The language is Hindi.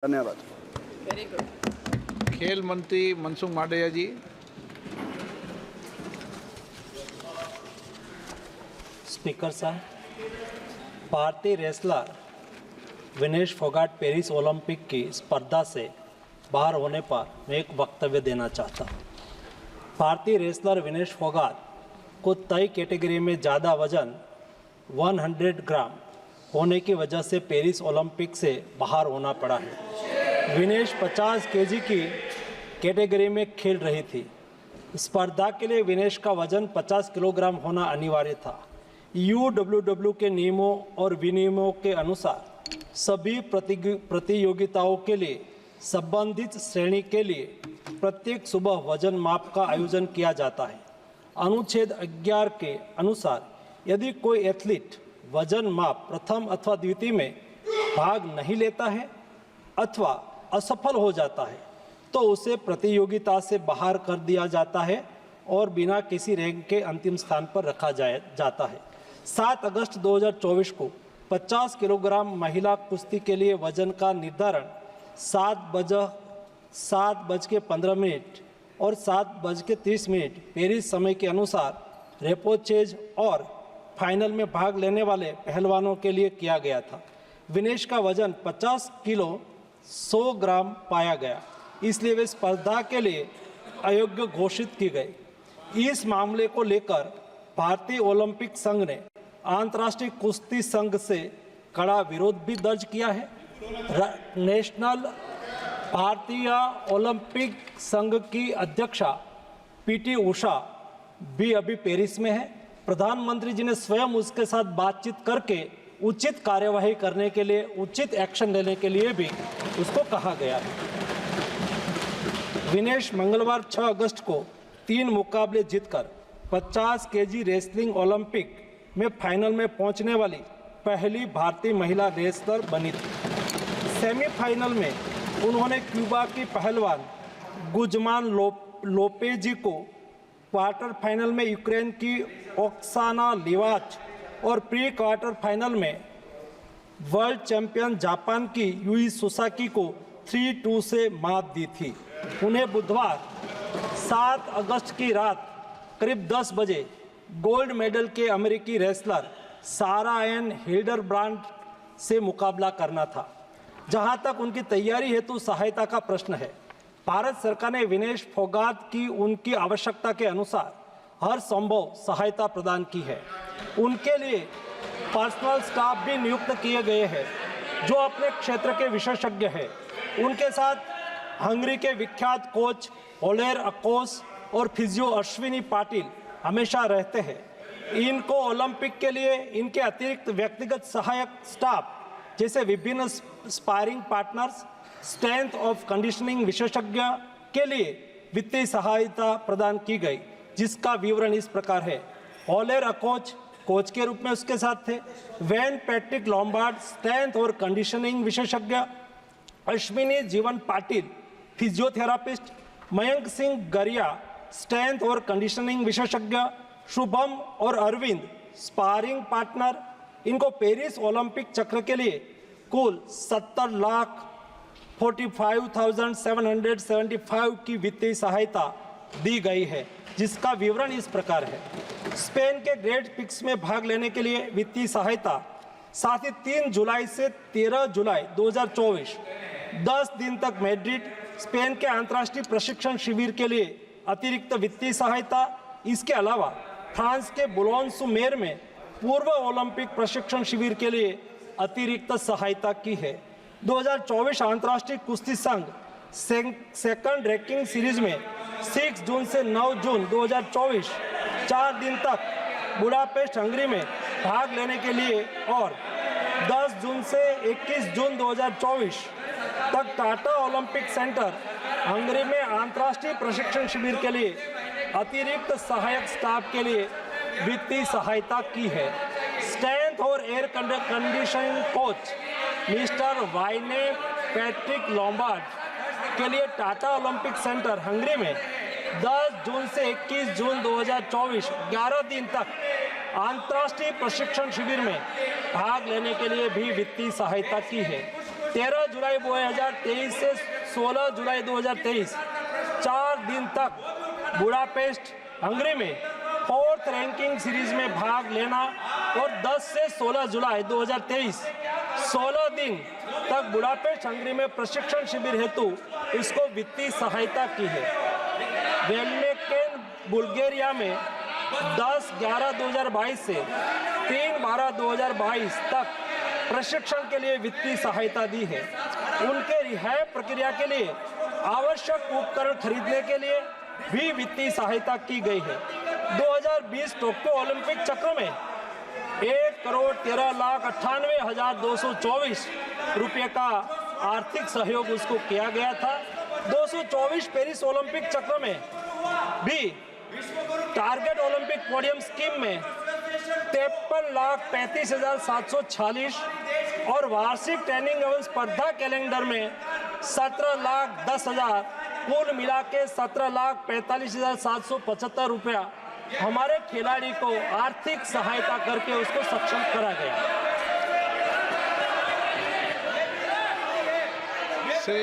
धन्यवाद। Very good. खेल मंत्री मनसुख मांडविया जी। स्पीकर साहब, भारतीय wrestler Vinesh Phogat Paris Olympic की स्पर्धा से बाहर होने पर मैं एक वक्तव्य देना चाहता हूँ। भारतीय रेसलर विनेश फोगाट को तय कैटेगरी में ज़्यादा वजन 100 ग्राम होने की वजह से पेरिस ओलंपिक से बाहर होना पड़ा है। विनेश 50 केजी की कैटेगरी में खेल रही थी। स्पर्धा के लिए विनेश का वजन 50 किलोग्राम होना अनिवार्य था। यूडब्ल्यूडब्ल्यू के नियमों और विनियमों के अनुसार सभी प्रतियोगिताओं के लिए संबंधित श्रेणी के लिए प्रत्येक सुबह वजन माप का आयोजन किया जाता है। अनुच्छेद 11 के अनुसार यदि कोई एथलीट वजन माप प्रथम अथवा द्वितीय में भाग नहीं लेता है अथवा असफल हो जाता है तो उसे प्रतियोगिता से बाहर कर दिया जाता है और बिना किसी रैंक के अंतिम स्थान पर रखा जाता है। 7 अगस्त 2024 को 50 किलोग्राम महिला कुश्ती के लिए वजन का निर्धारण 7:15 और 7:30 पेरिस समय के अनुसार रेपोचेज और फाइनल में भाग लेने वाले पहलवानों के लिए किया गया था। विनेश का वजन 50 किलो 100 ग्राम पाया गया, इसलिए वे स्पर्धा के लिए अयोग्य घोषित की गई। इस मामले को लेकर भारतीय ओलंपिक संघ ने अंतर्राष्ट्रीय कुश्ती संघ से कड़ा विरोध भी दर्ज किया है। नेशनल भारतीय ओलंपिक संघ की अध्यक्षा पीटी उषा भी अभी पेरिस में है। प्रधानमंत्री जी ने स्वयं उसके साथ बातचीत करके उचित कार्यवाही करने के लिए, उचित एक्शन लेने के लिए भी उसको कहा गया है। विनेश मंगलवार 6 अगस्त को 3 मुकाबले जीतकर 50 केजी रेसलिंग ओलंपिक में फाइनल में पहुंचने वाली पहली भारतीय महिला रेसलर बनी थी। सेमीफाइनल में उन्होंने क्यूबा की पहलवान गुजमान लोपेजी को, क्वार्टर फाइनल में यूक्रेन की ओक्साना लिवाच और प्री क्वार्टर फाइनल में वर्ल्ड चैंपियन जापान की यूई सुसाकी को 3-2 से मात दी थी। उन्हें बुधवार 7 अगस्त की रात करीब 10 बजे गोल्ड मेडल के अमेरिकी रेसलर सारा एन हिल्डरब्रांड से मुकाबला करना था। जहां तक उनकी तैयारी हेतु सहायता का प्रश्न है, भारत सरकार ने विनेश फोगाट की उनकी आवश्यकता के अनुसार हर संभव सहायता प्रदान की है। उनके लिए पर्सनल स्टाफ भी नियुक्त किए गए हैं जो अपने क्षेत्र के विशेषज्ञ हैं। उनके साथ हंगरी के विख्यात कोच ओलेर अकोस और फिजियो अश्विनी पाटिल हमेशा रहते हैं। इनको ओलंपिक के लिए इनके अतिरिक्त व्यक्तिगत सहायक स्टाफ जैसे विभिन्न sparring partners, strength of conditioning विशेषज्ञ के लिए वित्तीय सहायता प्रदान की गई, जिसका विवरण इस प्रकार है। ओलेर अकोच कोच के रूप में उसके साथ थे, वैन पैट्रिक लॉम्बार्ड स्ट्रेंथ और कंडीशनिंग विशेषज्ञ, अश्विनी जीवन पाटिल फिजियोथेरापिस्ट, मयंक सिंह गरिया स्ट्रेंथ और कंडीशनिंग विशेषज्ञ, शुभम और अरविंद स्पारिंग पार्टनर। इनको पेरिस ओलंपिक चक्र के लिए कुल 70,45,775 की वित्तीय सहायता दी गई है, जिसका विवरण इस प्रकार है। स्पेन के ग्रेट पिक्स में भाग लेने के लिए वित्तीय सहायता, साथ ही 3 जुलाई से 13 जुलाई 2024 10 दिन तक मैड्रिड स्पेन के अंतर्राष्ट्रीय प्रशिक्षण शिविर के लिए अतिरिक्त वित्तीय सहायता। इसके अलावा फ्रांस के बुलोन-sur-mer में पूर्व ओलंपिक प्रशिक्षण शिविर के लिए अतिरिक्त सहायता की है। 2024 अंतर्राष्ट्रीय कुश्ती संघ सेकंड रैंकिंग सीरीज में 6 जून से 9 जून 2024 4 दिन तक बुडापेस्ट हंगरी में भाग लेने के लिए और 10 जून से 21 जून 2024 तक टाटा ओलंपिक सेंटर हंगरी में अंतर्राष्ट्रीय प्रशिक्षण शिविर के लिए अतिरिक्त सहायक स्टाफ के लिए वित्तीय सहायता की है। स्ट्रेंथ और air conditioning coach Mister Wayne Patrick Lombard के लिए टाटा ओलंपिक सेंटर हंगरी में 10 जून से 21 जून 2024 11 दिन तक अंतर्राष्ट्रीय प्रशिक्षण शिविर में भाग लेने के लिए भी वित्तीय सहायता की है। 13 जुलाई 2023 से 16 जुलाई 2023 4 दिन तक बुडापेस्ट हंगरी में 4th रैंकिंग सीरीज में भाग लेना और 10 से 16 जुलाई 2023 16 दिन तक बुडापेस्ट हंगरी में प्रशिक्षण शिविर हेतु इसको वित्तीय सहायता की है। वेलमेकेन बुल्गारिया में 10/11/2022 से 3/12/2022 तक प्रशिक्षण के लिए वित्तीय सहायता दी है। उनके रिहाई प्रक्रिया के लिए आवश्यक उपकरण खरीदने के लिए भी वित्तीय सहायता की गई है। 2020 टोक्यो ओलंपिक चक्र में 1,13,98,224 रुपये का आर्थिक सहयोग उसको किया गया था। 224 पेरिस ओलंपिक चक्र में भी टारगेट ओलंपिक पोडियम स्कीम में 53,35,746 और वार्षिक ट्रेनिंग एवं स्पर्धा कैलेंडर में 17,10,000 कुल मिला के 17,45,775 रुपया हमारे खिलाड़ी को आर्थिक सहायता करके उसको सक्षम करा गया।